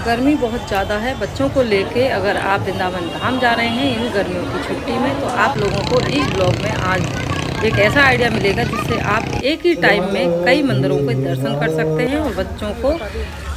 गर्मी बहुत ज़्यादा है। बच्चों को लेके अगर आप वृंदावन धाम जा रहे हैं इन गर्मियों की छुट्टी में, तो आप लोगों को इस ब्लॉग में आज एक ऐसा आइडिया मिलेगा जिससे आप एक ही टाइम में कई मंदिरों के दर्शन कर सकते हैं और बच्चों को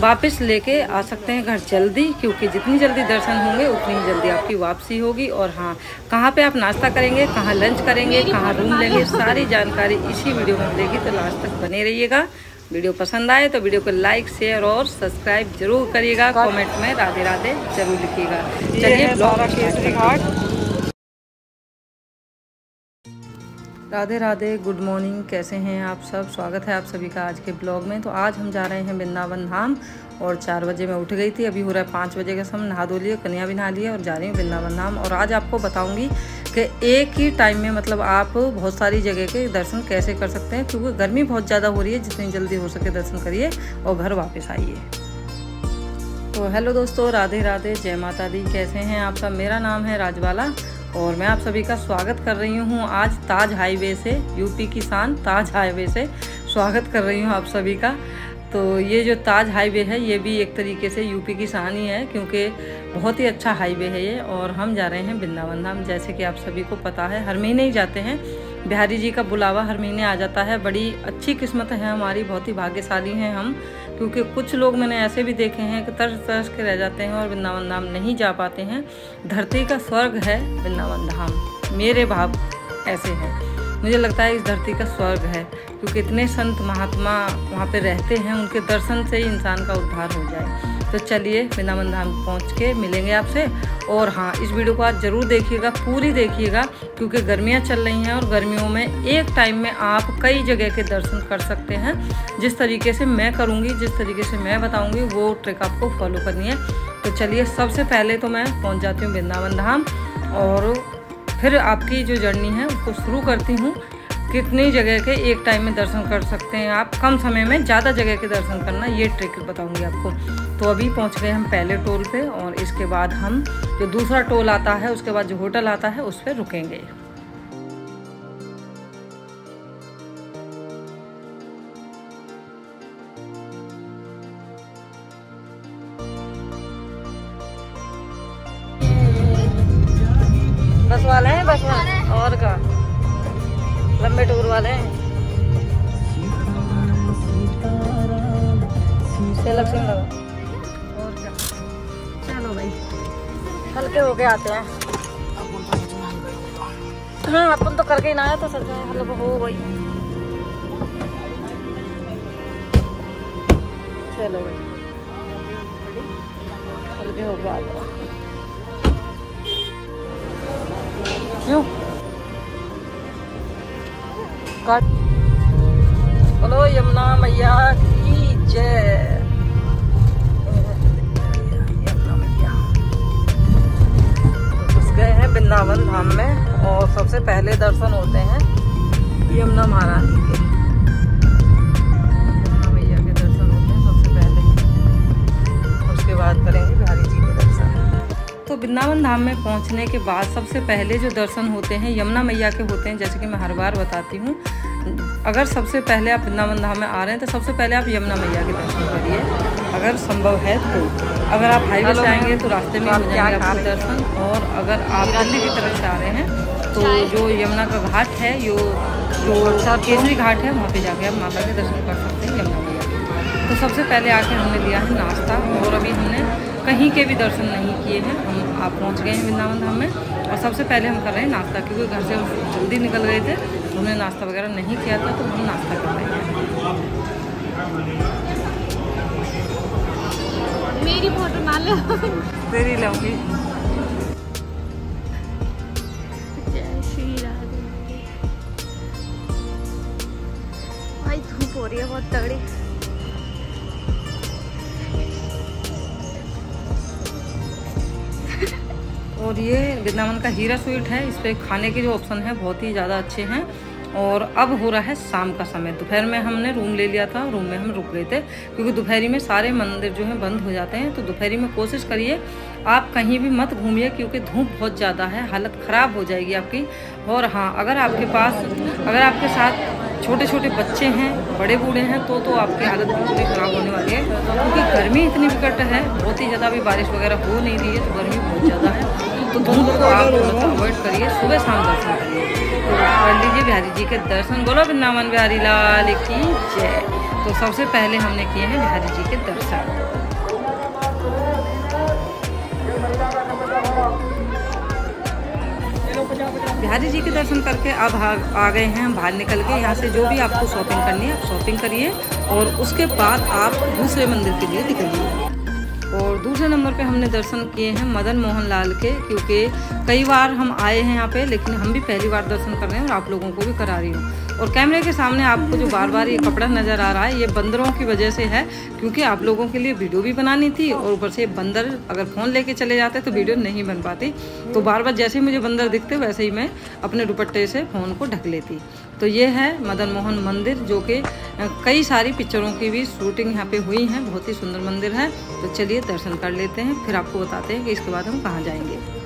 वापस लेके आ सकते हैं घर जल्दी, क्योंकि जितनी जल्दी दर्शन होंगे उतनी ही जल्दी आपकी वापसी होगी। और हाँ, कहाँ पे आप नाश्ता करेंगे, कहाँ लंच करेंगे, कहाँ रूम लेंगे, सारी जानकारी इसी वीडियो में मिलेगी, तो लास्ट तक बने रहिएगा। वीडियो पसंद आए तो वीडियो को लाइक, शेयर और सब्सक्राइब जरूर करिएगा। कमेंट में राधे राधे जरूर लिखिएगा। चलिए ब्लॉग केसरी घाट। राधे राधे, गुड मॉर्निंग, कैसे हैं आप सब। स्वागत है आप सभी का आज के ब्लॉग में। तो आज हम जा रहे हैं वृंदावन धाम और 4 बजे मैं उठ गई थी। अभी हो रहा है 5 बजे का समय। नहा धो लिए, कन्या भी नहा लिया और जा रही हूँ वृंदावन धाम। और आज आपको बताऊंगी कि एक ही टाइम में मतलब आप बहुत सारी जगह के दर्शन कैसे कर सकते हैं, क्योंकि गर्मी बहुत ज़्यादा हो रही है। जितनी जल्दी हो सके दर्शन करिए और घर वापस आइए। तो हेलो दोस्तों, राधे राधे, जय माता दी। कैसे हैं आप सब। मेरा नाम है राजबाला और मैं आप सभी का स्वागत कर रही हूँ आज ताज हाईवे से, यूपी की शान ताज हाईवे से स्वागत कर रही हूँ आप सभी का। तो ये जो ताज हाईवे है ये भी एक तरीके से यूपी की शान ही है, क्योंकि बहुत ही अच्छा हाईवे है ये। और हम जा रहे हैं वृंदावन धाम। जैसे कि आप सभी को पता है, हर महीने ही जाते हैं। बिहारी जी का बुलावा हर महीने आ जाता है। बड़ी अच्छी किस्मत है हमारी, बहुत ही भाग्यशाली हैं हम, क्योंकि कुछ लोग मैंने ऐसे भी देखे हैं कि तरस तरस के रह जाते हैं और वृंदावन धाम नहीं जा पाते हैं। धरती का स्वर्ग है वृंदावन धाम, मेरे भाव ऐसे हैं। मुझे लगता है इस धरती का स्वर्ग है, क्योंकि इतने संत महात्मा वहाँ पे रहते हैं, उनके दर्शन से ही इंसान का उद्धार हो जाए। तो चलिए वृंदावन धाम पहुँच के मिलेंगे आपसे। और हाँ, इस वीडियो को आज ज़रूर देखिएगा, पूरी देखिएगा, क्योंकि गर्मियाँ चल रही हैं और गर्मियों में एक टाइम में आप कई जगह के दर्शन कर सकते हैं। जिस तरीके से मैं करूँगी, जिस तरीके से मैं बताऊँगी, वो ट्रिक आपको फॉलो करनी है। तो चलिए, सबसे पहले तो मैं पहुँच जाती हूँ वृंदावन धाम और फिर आपकी जो जर्नी है उसको शुरू करती हूँ। कितनी जगह के एक टाइम में दर्शन कर सकते हैं आप, कम समय में ज़्यादा जगह के दर्शन करना, ये ट्रिक बताऊंगी आपको। तो अभी पहुंच गए हम पहले टोल पे और इसके बाद हम जो दूसरा टोल आता है, उसके बाद जो होटल आता है, उस पर रुकेंगे। बस वाले हैं, बस वाले और का लंबे टूर वाले हैं। लगा और क्या, चलो भाई हल्के होके आते हैं। हाँ, अपन तो करके ही ना आया तो सच में हल्का हो भाई। चलो भाई हल्के होके आ जाओ। क्यों बोलो यमुना मैया की जय। यमुना मैया घुस गए हैं वृंदावन धाम में और सबसे पहले दर्शन होते हैं यमुना महारानी के। यमुना मैया के दर्शन होते हैं सबसे पहले, उसके बाद करेंगे बिहारी जी के दर्शन। तो वृंदावन धाम में पहुंचने के बाद सबसे पहले जो दर्शन होते हैं यमुना मैया के होते हैं। जैसे कि मैं हर बार बताती हूँ, अगर सबसे पहले आप वृंदावन धाम में आ रहे हैं तो सबसे पहले आप यमुना मैया के दर्शन करिए, अगर संभव है तो। अगर आप हाईवे से आएंगे तो रास्ते में हो जाएंगे आपके दर्शन। और अगर आप दिल्ली की तरफ से आ रहे हैं तो जो यमुना का घाट है, जो केसरी घाट है, वहाँ पे जाके आप माता के दर्शन कर सकते हैं यमुना मैया के। तो सबसे पहले आके हमने लिया है नाश्ता और अभी हमने कहीं के भी दर्शन नहीं किए हैं। हम आप पहुंच गए हैं वृंदावन धाम में और सबसे पहले हम कर रहे हैं नाश्ता, क्योंकि घर से जल्दी निकल गए थे, हमने नाश्ता वगैरह नहीं किया था, तो हम नाश्ता कर रहे हैं। मेरी फोटो ना ले, तेरी लाऊंगी। जय श्री राधे। भाई धूप हो रही है बहुत तगड़ी। और ये वृंदावन का हीरा स्वीट है। इस पर खाने के जो ऑप्शन है बहुत ही ज़्यादा अच्छे हैं। और अब हो रहा है शाम का समय। दोपहर में हमने रूम ले लिया था, रूम में हम रुक गए थे, क्योंकि दोपहरी में सारे मंदिर जो हैं बंद हो जाते हैं। तो दोपहरी में कोशिश करिए आप कहीं भी मत घूमिए, क्योंकि धूप बहुत ज़्यादा है, हालत ख़राब हो जाएगी आपकी। और हाँ, अगर आपके साथ छोटे छोटे बच्चे हैं, बड़े बूढ़े हैं, तो आपकी हालत पूरी ख़राब होने वाली है, क्योंकि गर्मी इतनी विकट है, बहुत ही ज़्यादा। अभी बारिश वगैरह हो नहीं रही है तो गर्मी बहुत ज़्यादा है। तो धूप को आप अवॉइड करिए, सुबह शाम दर्शन करिए। तो कर लीजिए बिहारी जी के दर्शन। बोलो वृंदावन बिहारी लाल की जय। तो सबसे पहले हमने किए हैं बिहारी जी के दर्शन। बिहारी जी के दर्शन करके अब आ गए हैं हम बाहर निकल के। यहाँ से जो भी आपको शॉपिंग करनी है आप शॉपिंग करिए और उसके बाद आप दूसरे मंदिर के लिए निकलिए। और दूसरे नंबर पे हमने दर्शन किए हैं मदन मोहन लाल के, क्योंकि कई बार हम आए हैं यहाँ पे, लेकिन हम भी पहली बार दर्शन कर रहे हैं और आप लोगों को भी करा रही हूँ। और कैमरे के सामने आपको जो बार बार ये कपड़ा नज़र आ रहा है, ये बंदरों की वजह से है, क्योंकि आप लोगों के लिए वीडियो भी बनानी थी और ऊपर से बंदर अगर फ़ोन लेके चले जाते तो वीडियो नहीं बन पाती। तो बार बार जैसे ही मुझे बंदर दिखते वैसे ही मैं अपने दुपट्टे से फ़ोन को ढक लेती। तो ये है मदन मोहन मंदिर, जो कि कई सारी पिक्चरों की भी शूटिंग यहाँ पे हुई है। बहुत ही सुंदर मंदिर है। तो चलिए दर्शन कर लेते हैं, फिर आपको बताते हैं कि इसके बाद हम कहाँ जाएंगे।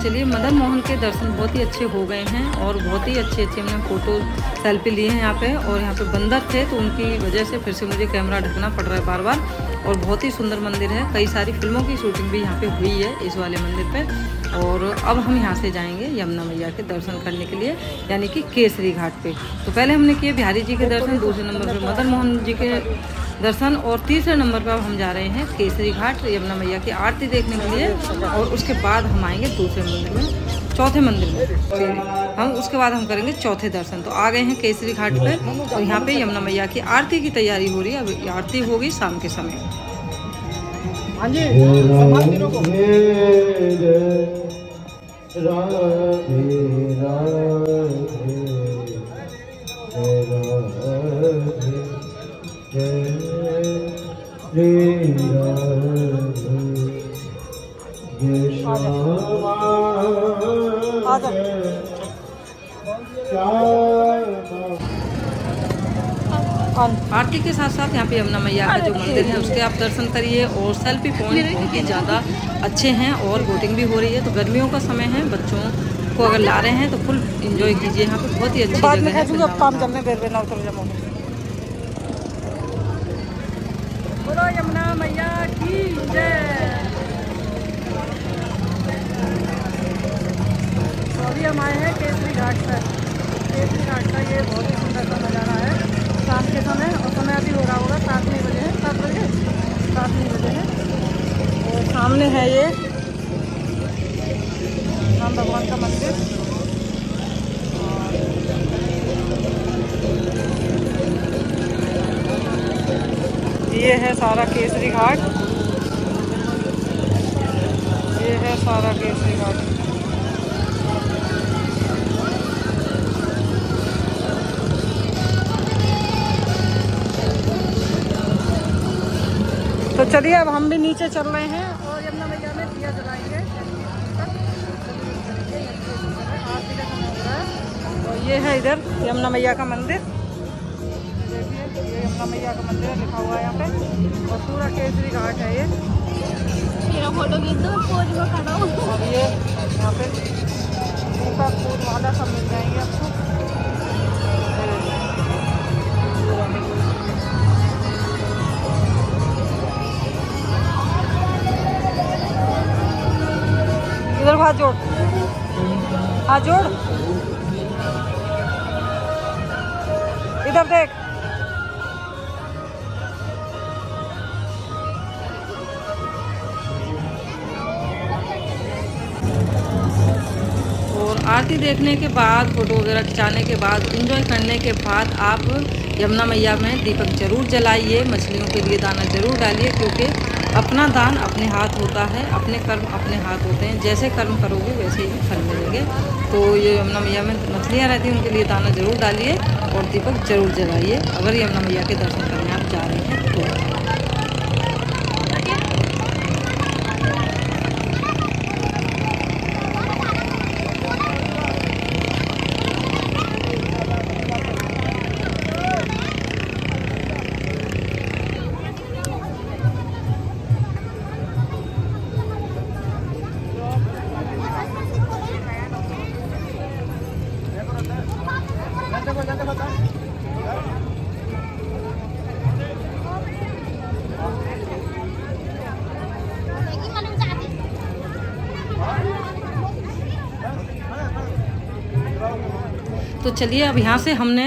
चलिए, मदन मोहन के दर्शन बहुत ही अच्छे हो गए हैं और बहुत ही अच्छे हमने फ़ोटो सेल्फी लिए हैं यहाँ पे। और यहाँ पे बंदर थे तो उनकी वजह से फिर से मुझे कैमरा ढकना पड़ रहा है बार बार। और बहुत ही सुंदर मंदिर है, कई सारी फिल्मों की शूटिंग भी यहाँ पे हुई है इस वाले मंदिर पे। और अब हम यहाँ से जाएंगे यमुना मैया के दर्शन करने के लिए, यानी कि केसरी घाट पे। तो पहले हमने किए बिहारी जी के दर्शन, दूसरे नंबर पर मदन मोहन जी के दर्शन और तीसरे नंबर पर हम जा रहे हैं केसरी घाट यमुना मैया की आरती देखने के लिए। और उसके बाद हम आएंगे दूसरे मंदिर में, चौथे मंदिर में हम उसके बाद हम करेंगे चौथे दर्शन। तो आ गए हैं केसरी घाट पे और यहाँ पे यमुना मैया की आरती की तैयारी हो रही है। अब आरती होगी शाम के समय। आरती के साथ साथ यहाँ पे यमुना मैया का जो मंदिर है उसके आप दर्शन करिए। और सेल्फी पॉइंट बहुत ही ज़्यादा अच्छे हैं और बोटिंग भी हो रही है। तो गर्मियों का समय है, बच्चों को अगर ला रहे हैं तो फुल एंजॉय कीजिए। यहाँ पे बहुत ही अच्छी जगह है। बोलो यमुना मैया की जय। तो अभी हम आए हैं केसरी घाट पर। केसरी घाट का ये बहुत ही सुंदर सा नज़ारा है शाम के समय। और समय अभी हो रहा होगा 7 बजे है, 7 बजे है। और सामने है ये राम भगवान का मंदिर। ये है सारा केसरी घाट, ये है सारा केसरी घाट। तो चलिए अब हम भी नीचे चल रहे हैं और यमुना मैया में दिया जलाएंगे। आरती का समय हो रहा है। और ये है इधर यमुना मैया का मंदिर। देखिए ये यमुना मैया का मंदिर लिखा हुआ है यहाँ पे। और पूरा केसरी घाट है ये। मेरा फोटो खींच दो, पोज में खड़ा हूँ। और ये यहाँ पे फूल माला सब मिल जाएंगे आपको। इधर भाग जोड़। हाथ जोड़, इधर देख। और आरती देखने के बाद, फोटो वगैरह खिंचाने के बाद, एंजॉय करने के बाद आप यमुना मैया में दीपक जरूर जलाइए, मछलियों के लिए दाना जरूर डालिए, क्योंकि अपना दान अपने हाथ होता है, अपने कर्म अपने हाथ होते हैं। जैसे कर्म करोगे वैसे ही फल मिलेंगे। तो ये यमुना मैया में मछलियाँ रहती हैं, उनके लिए दाना जरूर डालिए और दीपक जरूर जलाइए, अगर यमुना मैया के दर्शन करने आप जा रहे हैं तो। तो चलिए अब यहाँ से हमने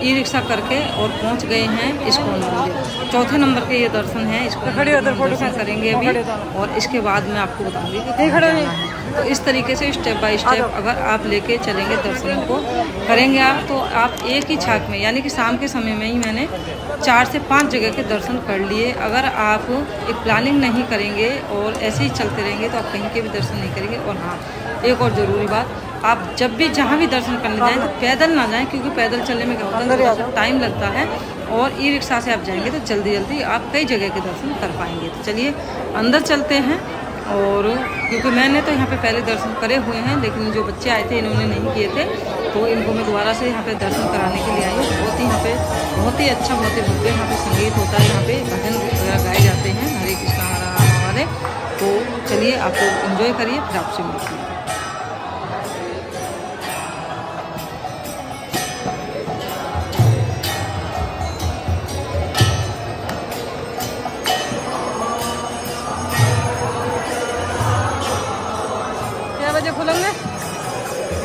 ई रिक्शा करके और पहुँच गए हैं इस्कॉन मंदिर। चौथे नंबर के ये दर्शन है, इसको दर्शन करेंगे अभी और इसके बाद मैं आपको बताऊंगी कि जाना है। तो इस तरीके से स्टेप बाय स्टेप अगर आप लेके चलेंगे, दर्शनों को करेंगे आप, तो आप एक ही छाक में, यानी कि शाम के समय में ही मैंने 4 से 5 जगह के दर्शन कर लिए। अगर आप एक प्लानिंग नहीं करेंगे और ऐसे ही चलते रहेंगे तो आप कहीं के भी दर्शन नहीं करेंगे। और हाँ, एक और ज़रूरी बात, आप जब भी जहाँ भी दर्शन करने जाएँ तो पैदल ना जाएं, क्योंकि पैदल चलने में क्या होता है, टाइम लगता है। और ई रिक्शा से आप जाएंगे तो जल्दी जल्दी आप कई जगह के दर्शन कर पाएंगे। तो चलिए अंदर चलते हैं। और क्योंकि मैंने तो यहाँ पे पहले दर्शन करे हुए हैं, लेकिन जो बच्चे आए थे इन्होंने नहीं किए थे, तो इनको मैं दोबारा से यहाँ पे दर्शन कराने के लिए आई हूँ। बहुत ही यहाँ पे बहुत ही अच्छा, बहुत ही भव्य यहाँ पे संगीत होता है, यहाँ पे भजन वगैरह गाए जाते हैं हरे कृष्णा हरे राम वाले। तो चलिए आप लोग एंजॉय करिए, फिर आपसे मिलते हैं। क्या बजे खुलेंगे?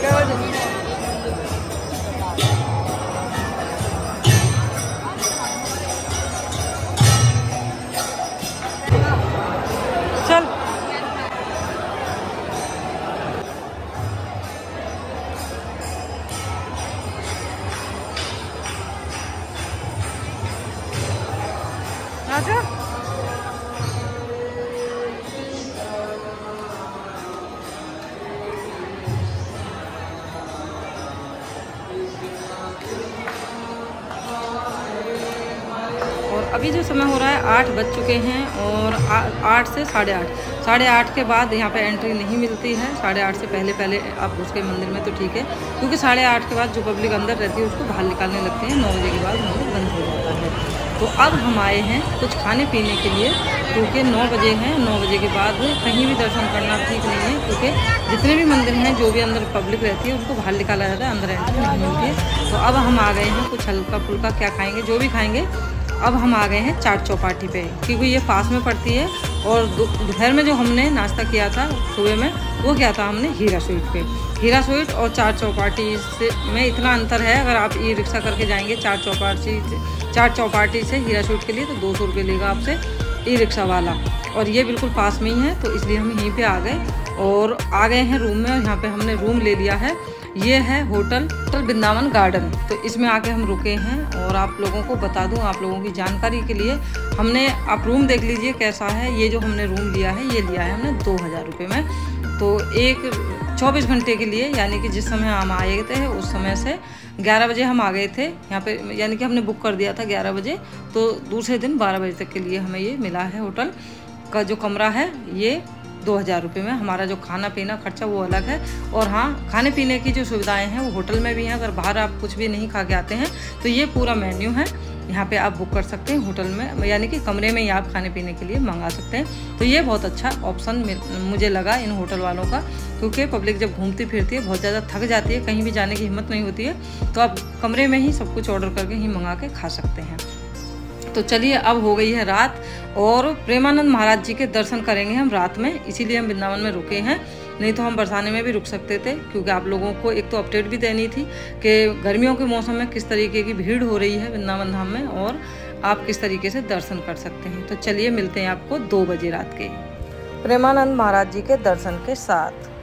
क्या बजे? चल आजा। अभी जो समय हो रहा है 8 बज चुके हैं और 8 से 8:30 के बाद यहाँ पे एंट्री नहीं मिलती है। 8:30 से पहले आप घुस गए मंदिर में तो ठीक है, क्योंकि 8:30 के बाद जो पब्लिक अंदर रहती है उसको बाहर निकालने लगते हैं। 9 बजे के बाद मंदिर बंद हो जाता है। तो अब हम आए हैं कुछ खाने पीने के लिए, क्योंकि 9 बजे हैं। 9 बजे के बाद कहीं भी दर्शन करना ठीक नहीं है, क्योंकि जितने भी मंदिर हैं जो भी अंदर पब्लिक रहती है उसको बाहर निकाला जाता है, अंदर एंट्री नहीं मिलती है। तो अब हम आ गए हैं कुछ हल्का फुल्का क्या खाएँगे, जो भी खाएँगे। अब हम आ गए हैं चाट चौपाटी पे, क्योंकि ये पास में पड़ती है। और दोपहर में जो हमने नाश्ता किया था सुबह में, वो क्या था, हमने हीरा स्वीट पे। हीरा स्वीट और चाट चौपाटी से में इतना अंतर है, अगर आप ई रिक्शा करके जाएंगे चाट चौपाटी से हीरा स्वीट के लिए तो 200 रुपये लेगा आपसे ई रिक्शा वाला। और ये बिल्कुल पास में ही है, तो इसलिए हम यहीं पे आ गए और आ गए हैं रूम में। और यहाँ पे हमने रूम ले लिया है। ये है होटल वृंदावन गार्डन। तो इसमें आके हम रुके हैं और आप लोगों को बता दूं, आप लोगों की जानकारी के लिए, हमने, आप रूम देख लीजिए कैसा है। ये जो हमने रूम लिया है, ये लिया है हमने 2000 रुपये में। तो एक 24 घंटे के लिए, यानी कि जिस समय हम आए थे उस समय से 11 बजे हम आ गए थे यहाँ पे, यानी कि हमने बुक कर दिया था 11 बजे, तो दूसरे दिन 12 बजे तक के लिए हमें ये मिला है। होटल का जो कमरा है ये 2000 रुपये में। हमारा जो खाना पीना खर्चा वो अलग है। और हाँ, खाने पीने की जो सुविधाएं हैं वो होटल में भी हैं। अगर बाहर आप कुछ भी नहीं खा के आते हैं तो ये पूरा मेन्यू है, यहाँ पे आप बुक कर सकते हैं होटल में, यानी कि कमरे में ही आप खाने पीने के लिए मंगा सकते हैं। तो ये बहुत अच्छा ऑप्शन मुझे लगा इन होटल वालों का, क्योंकि पब्लिक जब घूमती फिरती है बहुत ज़्यादा थक जाती है, कहीं भी जाने की हिम्मत नहीं होती है, तो आप कमरे में ही सब कुछ ऑर्डर करके ही मंगा के खा सकते हैं। तो चलिए अब हो गई है रात और प्रेमानंद महाराज जी के दर्शन करेंगे हम रात में, इसीलिए हम वृंदावन में रुके हैं। नहीं तो हम बरसाने में भी रुक सकते थे, क्योंकि आप लोगों को एक तो अपडेट भी देनी थी कि गर्मियों के मौसम में किस तरीके की भीड़ हो रही है वृंदावन धाम में और आप किस तरीके से दर्शन कर सकते हैं। तो चलिए मिलते हैं आपको 2 बजे रात के प्रेमानंद महाराज जी के दर्शन के साथ।